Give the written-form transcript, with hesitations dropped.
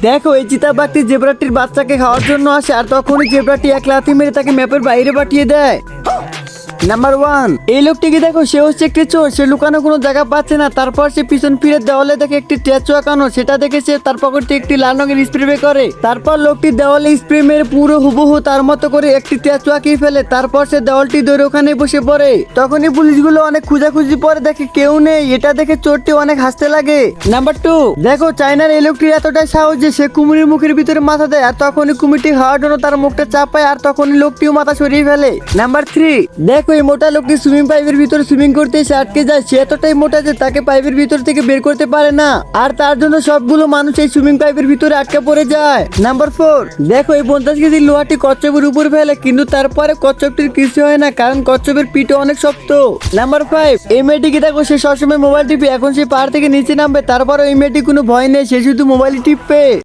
দেখো এই চিতাবাঘটি জেব্রাটির বাচ্চাকে খাওয়ার জন্য আসে, আর তখনই জেব্রাটি এক লাথি মেরে তাকে ম্যাপের বাইরে পাঠিয়ে দেয়। নাম্বার 1, এই লোকটিকে দেখো, সে হচ্ছে একটি চোর। সে লুকানো কোনো জায়গা পাচ্ছে না। তারপর সে পিছন ফিরে দেওয়ালে দেখে একটি ট্যাচু আঁকানো। সেটা দেখে সে তার পকেট থেকে একটি লাল রঙের স্প্রে বের করে। তারপর লোকটি দেওয়ালে স্প্রে মেরে পুরো হুবহু তার মতো করে একটি ট্যাচু আঁকিয়ে ফেলে। তারপর সে দেওয়ালটি ধরে ওখানে বসে পড়ে। তখনই পুলিশগুলো অনেক খোঁজাখুঁজি পরে দেখে কেউ নেই। এটা দেখে চোরটি অনেক হাসতে লাগে। নাম্বার 2, দেখো চায়নার এই লোকটির এতটাই সাহস যে সে কুমিরের মুখের ভিতরে মাথা দেয়, আর তখনই কুমিরটি খাওয়ার জন্য তার মুখটা চাপায়, আর তখনই লোকটিও মাথা সরিয়ে ফেলে। নাম্বার 3, দেখো এই মোটা লোকটি সুইমিং পাইপের ভিতরে সুইমিং করতে এসে আটকে যায়। সে এতটাই মোটা যে তাকে পাইপের ভিতর থেকে বের করতে পারে না, আর তার জন্য সবগুলো মানুষ এই সুইমিং পাইপের ভিতরে আটকে পড়ে যায়। নাম্বার 4, দেখো এই 50 কেজির লোহাটি কচ্ছপের উপর ফেলে, কিন্তু তারপরে কচ্ছপটির কিছু হয় না, কারণ কচ্ছপের পিঠে অনেক শক্ত। নাম্বার 5, এই মেয়েটিকে দেখো, সে সবসময় মোবাইল টিপে। এখন সে পাহাড় থেকে নিচে নামবে, তারপরে ওই মেয়েটি কোনো ভয় নেই, সে শুধু মোবাইল টিপবে।